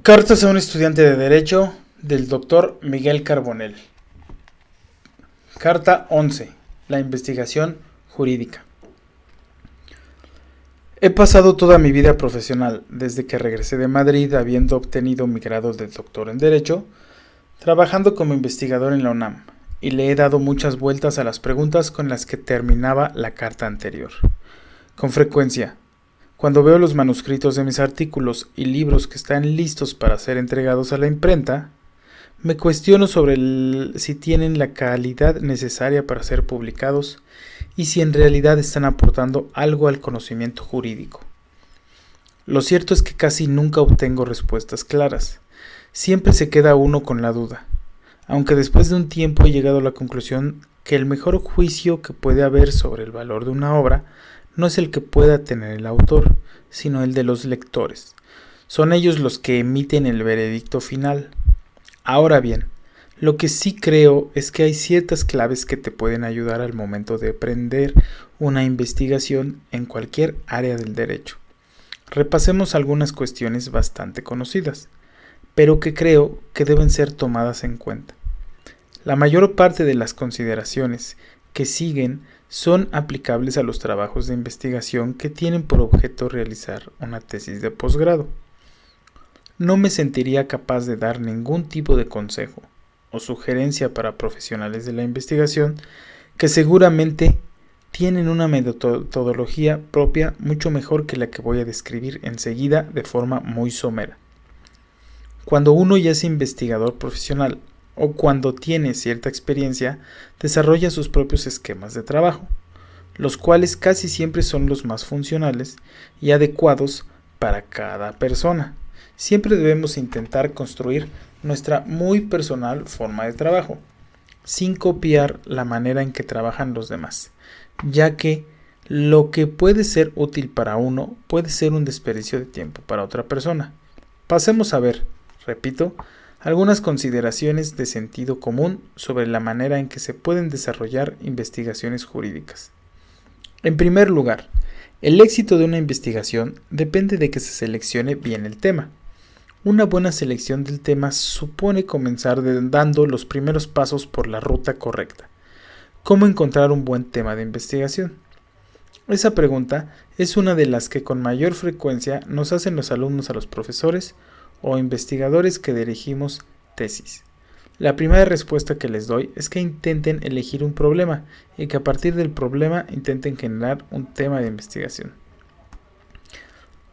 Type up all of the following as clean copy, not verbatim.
Cartas a un estudiante de Derecho del Dr. Miguel Carbonell. Carta 11. La investigación jurídica. He pasado toda mi vida profesional, desde que regresé de Madrid habiendo obtenido mi grado de doctor en Derecho, trabajando como investigador en la UNAM, y le he dado muchas vueltas a las preguntas con las que terminaba la carta anterior. Con frecuencia, cuando veo los manuscritos de mis artículos y libros que están listos para ser entregados a la imprenta, me cuestiono sobre si tienen la calidad necesaria para ser publicados y si en realidad están aportando algo al conocimiento jurídico. Lo cierto es que casi nunca obtengo respuestas claras. Siempre se queda uno con la duda, aunque después de un tiempo he llegado a la conclusión que el mejor juicio que puede haber sobre el valor de una obra no es el que pueda tener el autor, sino el de los lectores. Son ellos los que emiten el veredicto final. Ahora bien, lo que sí creo es que hay ciertas claves que te pueden ayudar al momento de emprender una investigación en cualquier área del derecho. Repasemos algunas cuestiones bastante conocidas, pero que creo que deben ser tomadas en cuenta. La mayor parte de las consideraciones que siguen son aplicables a los trabajos de investigación que tienen por objeto realizar una tesis de posgrado. No me sentiría capaz de dar ningún tipo de consejo o sugerencia para profesionales de la investigación que seguramente tienen una metodología propia mucho mejor que la que voy a describir enseguida de forma muy somera. Cuando uno ya es investigador profesional o cuando tiene cierta experiencia, desarrolla sus propios esquemas de trabajo, los cuales casi siempre son los más funcionales y adecuados para cada persona. Siempre debemos intentar construir nuestra muy personal forma de trabajo, sin copiar la manera en que trabajan los demás, ya que lo que puede ser útil para uno puede ser un desperdicio de tiempo para otra persona. Pasemos a ver, repito, algunas consideraciones de sentido común sobre la manera en que se pueden desarrollar investigaciones jurídicas. En primer lugar, el éxito de una investigación depende de que se seleccione bien el tema. Una buena selección del tema supone comenzar dando los primeros pasos por la ruta correcta. ¿Cómo encontrar un buen tema de investigación? Esa pregunta es una de las que con mayor frecuencia nos hacen los alumnos a los profesores o investigadores que dirigimos tesis. La primera respuesta que les doy es que intenten elegir un problema y que a partir del problema intenten generar un tema de investigación.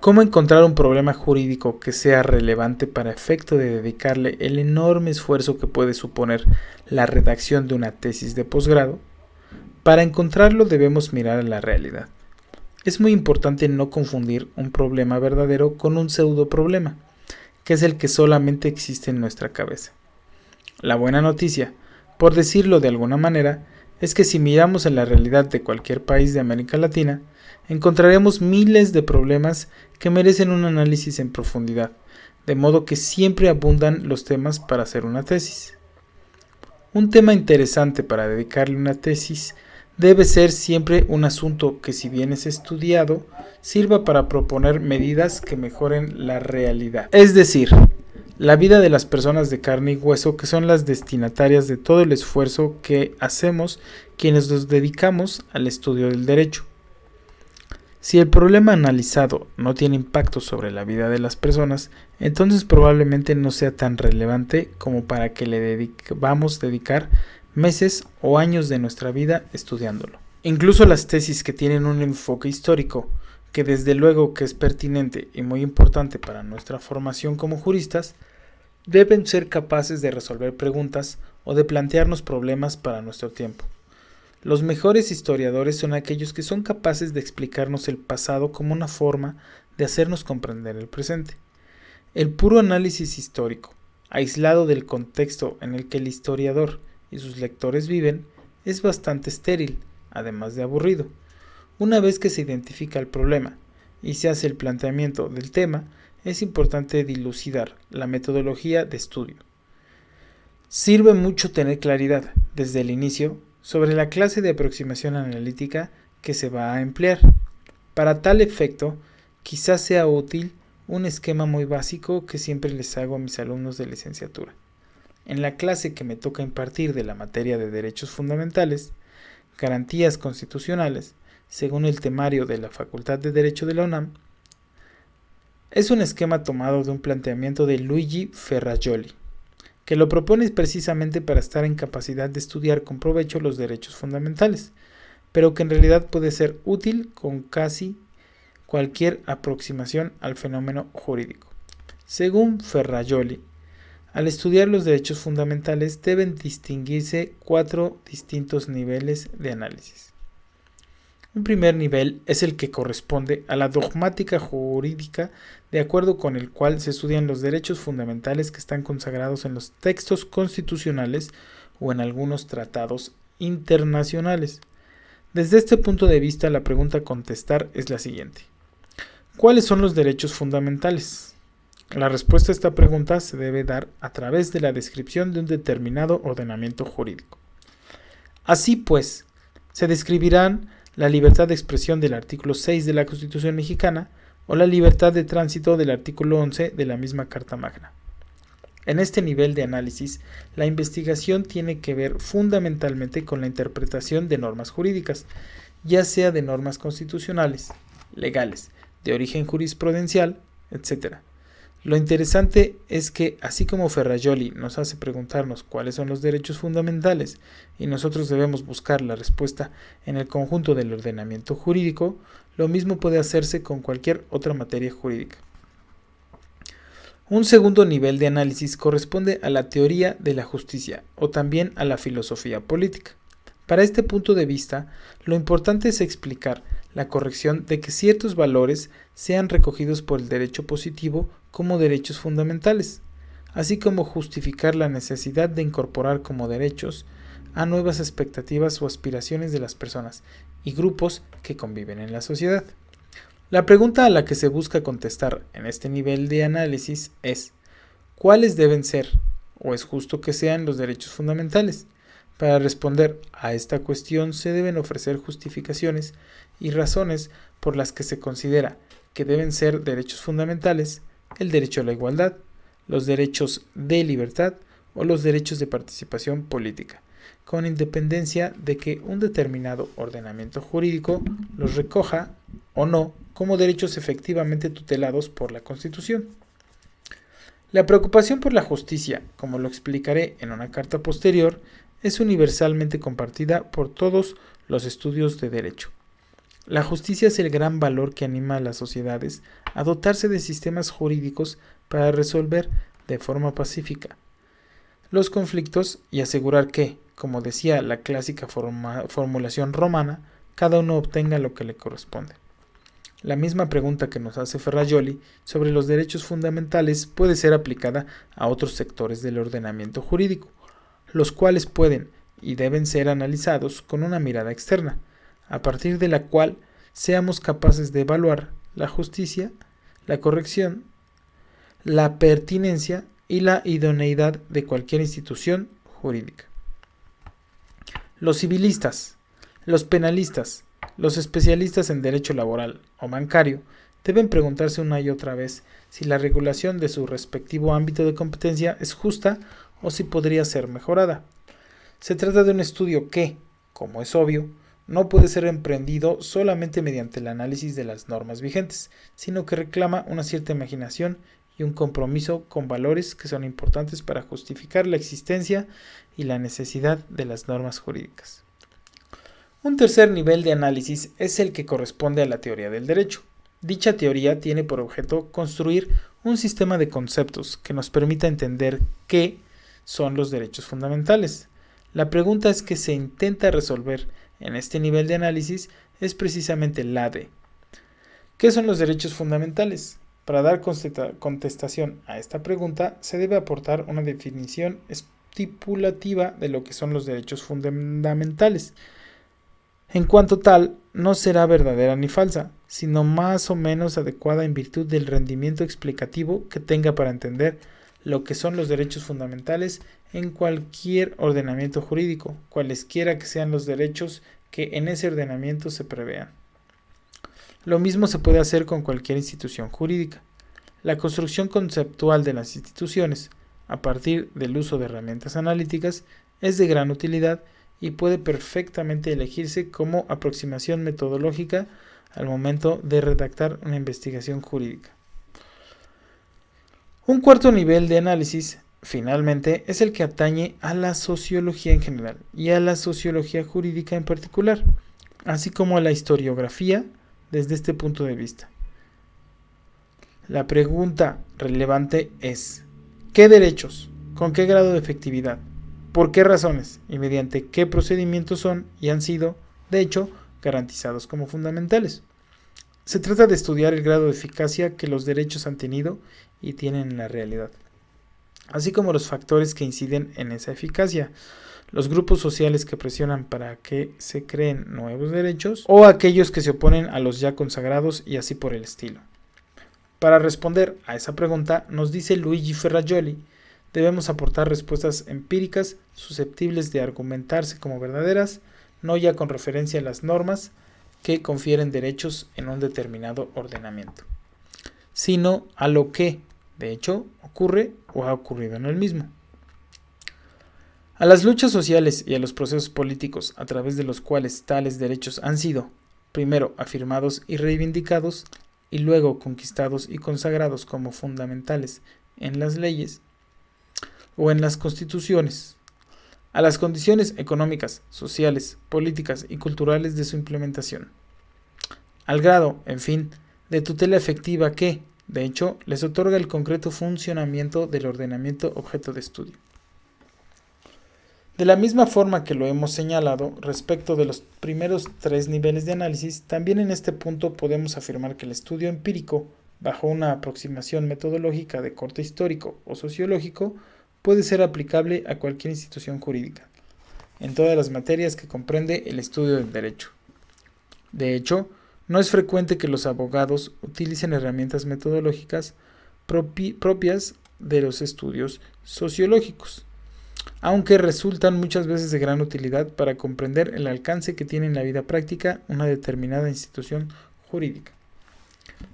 ¿Cómo encontrar un problema jurídico que sea relevante para efecto de dedicarle el enorme esfuerzo que puede suponer la redacción de una tesis de posgrado? Para encontrarlo debemos mirar a la realidad. Es muy importante no confundir un problema verdadero con un pseudo problema, que es el que solamente existe en nuestra cabeza. La buena noticia, por decirlo de alguna manera, es que si miramos en la realidad de cualquier país de América Latina, encontraremos miles de problemas que merecen un análisis en profundidad, de modo que siempre abundan los temas para hacer una tesis. Un tema interesante para dedicarle una tesis debe ser siempre un asunto que, si bien es estudiado, sirva para proponer medidas que mejoren la realidad. Es decir, la vida de las personas de carne y hueso que son las destinatarias de todo el esfuerzo que hacemos quienes nos dedicamos al estudio del derecho. Si el problema analizado no tiene impacto sobre la vida de las personas, entonces probablemente no sea tan relevante como para que le vamos a dedicar meses o años de nuestra vida estudiándolo. Incluso las tesis que tienen un enfoque histórico, que desde luego que es pertinente y muy importante para nuestra formación como juristas, deben ser capaces de resolver preguntas o de plantearnos problemas para nuestro tiempo. Los mejores historiadores son aquellos que son capaces de explicarnos el pasado como una forma de hacernos comprender el presente. El puro análisis histórico, aislado del contexto en el que el historiador y sus lectores viven, es bastante estéril, además de aburrido. Una vez que se identifica el problema y se hace el planteamiento del tema, es importante dilucidar la metodología de estudio. Sirve mucho tener claridad, desde el inicio, sobre la clase de aproximación analítica que se va a emplear. Para tal efecto, quizás sea útil un esquema muy básico que siempre les hago a mis alumnos de licenciatura. En la clase que me toca impartir de la materia de derechos fundamentales, garantías constitucionales, según el temario de la Facultad de Derecho de la UNAM, es un esquema tomado de un planteamiento de Luigi Ferrajoli, que lo propone precisamente para estar en capacidad de estudiar con provecho los derechos fundamentales, pero que en realidad puede ser útil con casi cualquier aproximación al fenómeno jurídico. Según Ferrajoli, al estudiar los derechos fundamentales deben distinguirse 4 distintos niveles de análisis. Un primer nivel es el que corresponde a la dogmática jurídica, de acuerdo con el cual se estudian los derechos fundamentales que están consagrados en los textos constitucionales o en algunos tratados internacionales. Desde este punto de vista, la pregunta a contestar es la siguiente: ¿cuáles son los derechos fundamentales? La respuesta a esta pregunta se debe dar a través de la descripción de un determinado ordenamiento jurídico. Así pues, se describirán la libertad de expresión del artículo 6 de la Constitución mexicana o la libertad de tránsito del artículo 11 de la misma Carta Magna. En este nivel de análisis, la investigación tiene que ver fundamentalmente con la interpretación de normas jurídicas, ya sea de normas constitucionales, legales, de origen jurisprudencial, etc. Lo interesante es que, así como Ferrajoli nos hace preguntarnos cuáles son los derechos fundamentales y nosotros debemos buscar la respuesta en el conjunto del ordenamiento jurídico, lo mismo puede hacerse con cualquier otra materia jurídica. Un segundo nivel de análisis corresponde a la teoría de la justicia o también a la filosofía política. Para este punto de vista, lo importante es explicar la corrección de que ciertos valores sean recogidos por el derecho positivo como derechos fundamentales, así como justificar la necesidad de incorporar como derechos a nuevas expectativas o aspiraciones de las personas y grupos que conviven en la sociedad. La pregunta a la que se busca contestar en este nivel de análisis es: ¿cuáles deben ser o es justo que sean los derechos fundamentales? Para responder a esta cuestión se deben ofrecer justificaciones y razones por las que se considera que deben ser derechos fundamentales el derecho a la igualdad, los derechos de libertad o los derechos de participación política, con independencia de que un determinado ordenamiento jurídico los recoja o no como derechos efectivamente tutelados por la Constitución. La preocupación por la justicia, como lo explicaré en una carta posterior, es universalmente compartida por todos los estudios de derecho. La justicia es el gran valor que anima a las sociedades a dotarse de sistemas jurídicos para resolver de forma pacífica los conflictos y asegurar que, como decía la clásica formulación romana, cada uno obtenga lo que le corresponde. La misma pregunta que nos hace Ferrajoli sobre los derechos fundamentales puede ser aplicada a otros sectores del ordenamiento jurídico, los cuales pueden y deben ser analizados con una mirada externa, a partir de la cual seamos capaces de evaluar la justicia, la corrección, la pertinencia y la idoneidad de cualquier institución jurídica. Los civilistas, los penalistas, los especialistas en derecho laboral o bancario deben preguntarse una y otra vez si la regulación de su respectivo ámbito de competencia es justa o si podría ser mejorada. Se trata de un estudio que, como es obvio, no puede ser emprendido solamente mediante el análisis de las normas vigentes, sino que reclama una cierta imaginación y un compromiso con valores que son importantes para justificar la existencia y la necesidad de las normas jurídicas. Un tercer nivel de análisis es el que corresponde a la teoría del derecho. Dicha teoría tiene por objeto construir un sistema de conceptos que nos permita entender qué son los derechos fundamentales. La pregunta que se intenta resolver en este nivel de análisis es precisamente la de ¿qué son los derechos fundamentales? Para dar contestación a esta pregunta se debe aportar una definición estipulativa de lo que son los derechos fundamentales. En cuanto tal, no será verdadera ni falsa, sino más o menos adecuada en virtud del rendimiento explicativo que tenga para entender lo que son los derechos fundamentales en cualquier ordenamiento jurídico, cualesquiera que sean los derechos que en ese ordenamiento se prevean. Lo mismo se puede hacer con cualquier institución jurídica. La construcción conceptual de las instituciones, a partir del uso de herramientas analíticas, es de gran utilidad y puede perfectamente elegirse como aproximación metodológica al momento de redactar una investigación jurídica. Un cuarto nivel de análisis, finalmente, es el que atañe a la sociología en general y a la sociología jurídica en particular, así como a la historiografía desde este punto de vista. La pregunta relevante es: ¿qué derechos, con qué grado de efectividad, por qué razones y mediante qué procedimientos son y han sido, de hecho, garantizados como fundamentales? Se trata de estudiar el grado de eficacia que los derechos han tenido y tienen en la realidad, así como los factores que inciden en esa eficacia, los grupos sociales que presionan para que se creen nuevos derechos o aquellos que se oponen a los ya consagrados y así por el estilo. Para responder a esa pregunta, nos dice Luigi Ferrajoli, debemos aportar respuestas empíricas susceptibles de argumentarse como verdaderas, no ya con referencia a las normas que confieren derechos en un determinado ordenamiento, sino a lo que, de hecho, ocurre o ha ocurrido en el mismo. A las luchas sociales y a los procesos políticos a través de los cuales tales derechos han sido, primero afirmados y reivindicados, y luego conquistados y consagrados como fundamentales en las leyes o en las constituciones, a las condiciones económicas, sociales, políticas y culturales de su implementación, al grado, en fin, de tutela efectiva que, de hecho, les otorga el concreto funcionamiento del ordenamiento objeto de estudio. De la misma forma que lo hemos señalado respecto de los primeros 3 niveles de análisis, también en este punto podemos afirmar que el estudio empírico, bajo una aproximación metodológica de corte histórico o sociológico, puede ser aplicable a cualquier institución jurídica, en todas las materias que comprende el estudio del derecho. De hecho, no es frecuente que los abogados utilicen herramientas metodológicas propias de los estudios sociológicos, aunque resultan muchas veces de gran utilidad para comprender el alcance que tiene en la vida práctica una determinada institución jurídica.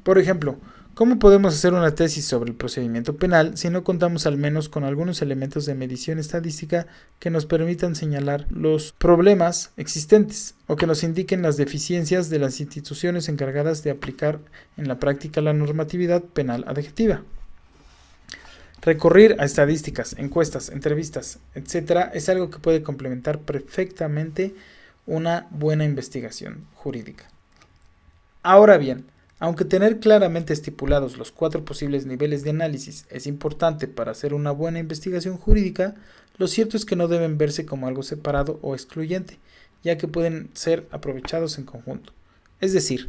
Por ejemplo, ¿cómo podemos hacer una tesis sobre el procedimiento penal si no contamos al menos con algunos elementos de medición estadística que nos permitan señalar los problemas existentes o que nos indiquen las deficiencias de las instituciones encargadas de aplicar en la práctica la normatividad penal adjetiva? Recurrir a estadísticas, encuestas, entrevistas, etc. es algo que puede complementar perfectamente una buena investigación jurídica. Ahora bien, aunque tener claramente estipulados los 4 posibles niveles de análisis es importante para hacer una buena investigación jurídica, lo cierto es que no deben verse como algo separado o excluyente, ya que pueden ser aprovechados en conjunto. Es decir,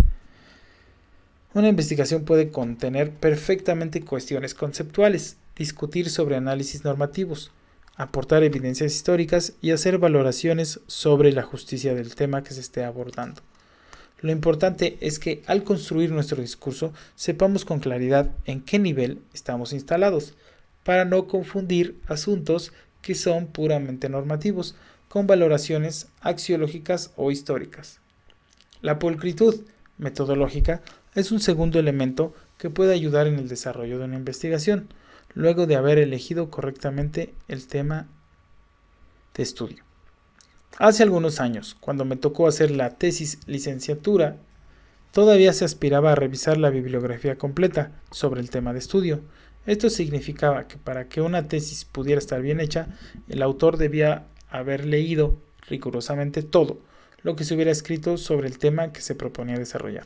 una investigación puede contener perfectamente cuestiones conceptuales, discutir sobre análisis normativos, aportar evidencias históricas y hacer valoraciones sobre la justicia del tema que se esté abordando. Lo importante es que al construir nuestro discurso sepamos con claridad en qué nivel estamos instalados, para no confundir asuntos que son puramente normativos con valoraciones axiológicas o históricas. La pulcritud metodológica es un segundo elemento que puede ayudar en el desarrollo de una investigación, luego de haber elegido correctamente el tema de estudio. Hace algunos años, cuando me tocó hacer la tesis licenciatura, todavía se aspiraba a revisar la bibliografía completa sobre el tema de estudio. Esto significaba que para que una tesis pudiera estar bien hecha, el autor debía haber leído rigurosamente todo lo que se hubiera escrito sobre el tema que se proponía desarrollar.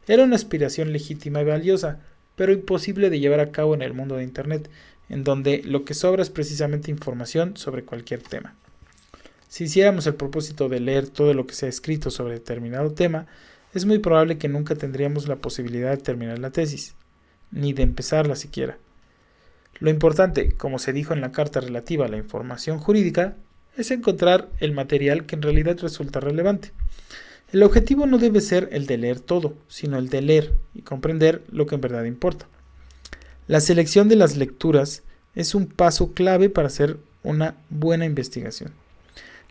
Era una aspiración legítima y valiosa, pero imposible de llevar a cabo en el mundo de Internet, en donde lo que sobra es precisamente información sobre cualquier tema. Si hiciéramos el propósito de leer todo lo que se ha escrito sobre determinado tema, es muy probable que nunca tendríamos la posibilidad de terminar la tesis, ni de empezarla siquiera. Lo importante, como se dijo en la carta relativa a la información jurídica, es encontrar el material que en realidad resulta relevante. El objetivo no debe ser el de leer todo, sino el de leer y comprender lo que en verdad importa. La selección de las lecturas es un paso clave para hacer una buena investigación.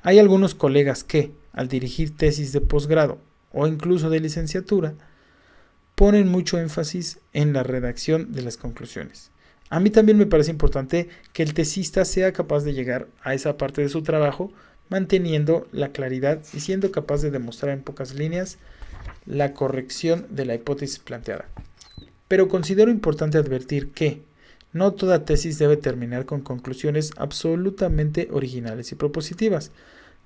Hay algunos colegas que, al dirigir tesis de posgrado o incluso de licenciatura, ponen mucho énfasis en la redacción de las conclusiones. A mí también me parece importante que el tesista sea capaz de llegar a esa parte de su trabajo manteniendo la claridad y siendo capaz de demostrar en pocas líneas la corrección de la hipótesis planteada. Pero considero importante advertir que no toda tesis debe terminar con conclusiones absolutamente originales y propositivas.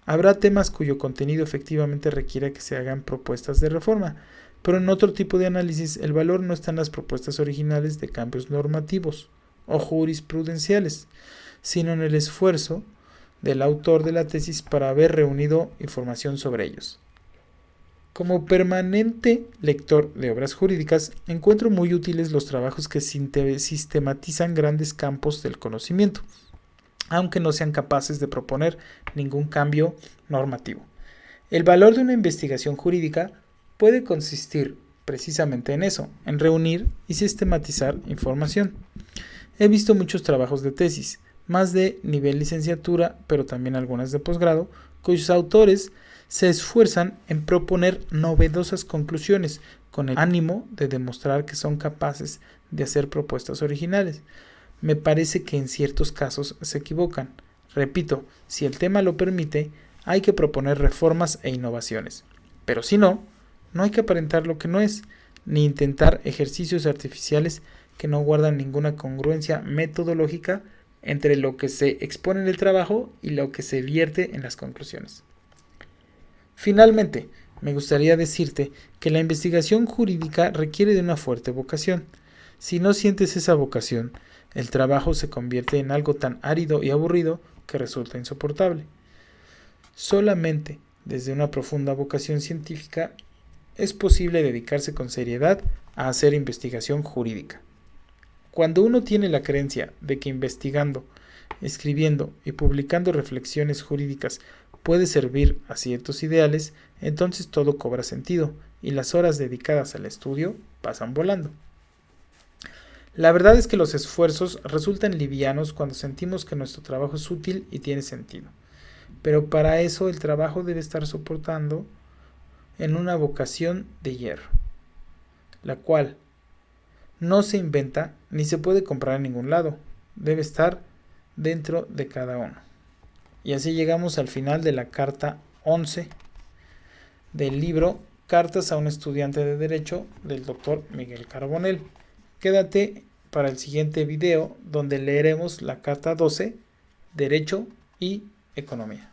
Habrá temas cuyo contenido efectivamente requiera que se hagan propuestas de reforma, pero en otro tipo de análisis el valor no está en las propuestas originales de cambios normativos o jurisprudenciales, sino en el esfuerzo del autor de la tesis para haber reunido información sobre ellos. Como permanente lector de obras jurídicas, encuentro muy útiles los trabajos que sistematizan grandes campos del conocimiento, aunque no sean capaces de proponer ningún cambio normativo. El valor de una investigación jurídica puede consistir precisamente en eso, en reunir y sistematizar información. He visto muchos trabajos de tesis, más de nivel licenciatura, pero también algunas de posgrado, cuyos autores se esfuerzan en proponer novedosas conclusiones con el ánimo de demostrar que son capaces de hacer propuestas originales. Me parece que en ciertos casos se equivocan. Repito, si el tema lo permite, hay que proponer reformas e innovaciones. Pero si no, no hay que aparentar lo que no es, ni intentar ejercicios artificiales que no guardan ninguna congruencia metodológica entre lo que se expone en el trabajo y lo que se vierte en las conclusiones. Finalmente, me gustaría decirte que la investigación jurídica requiere de una fuerte vocación. Si no sientes esa vocación, el trabajo se convierte en algo tan árido y aburrido que resulta insoportable. Solamente desde una profunda vocación científica es posible dedicarse con seriedad a hacer investigación jurídica. Cuando uno tiene la creencia de que investigando, escribiendo y publicando reflexiones jurídicas puede servir a ciertos ideales, entonces todo cobra sentido y las horas dedicadas al estudio pasan volando. La verdad es que los esfuerzos resultan livianos cuando sentimos que nuestro trabajo es útil y tiene sentido, pero para eso el trabajo debe estar soportando en una vocación de hierro, la cual no se inventa ni se puede comprar en ningún lado, debe estar dentro de cada uno. Y así llegamos al final de la carta 11 del libro Cartas a un estudiante de Derecho del Dr. Miguel Carbonell. Quédate para el siguiente video donde leeremos la carta 12, Derecho y Economía.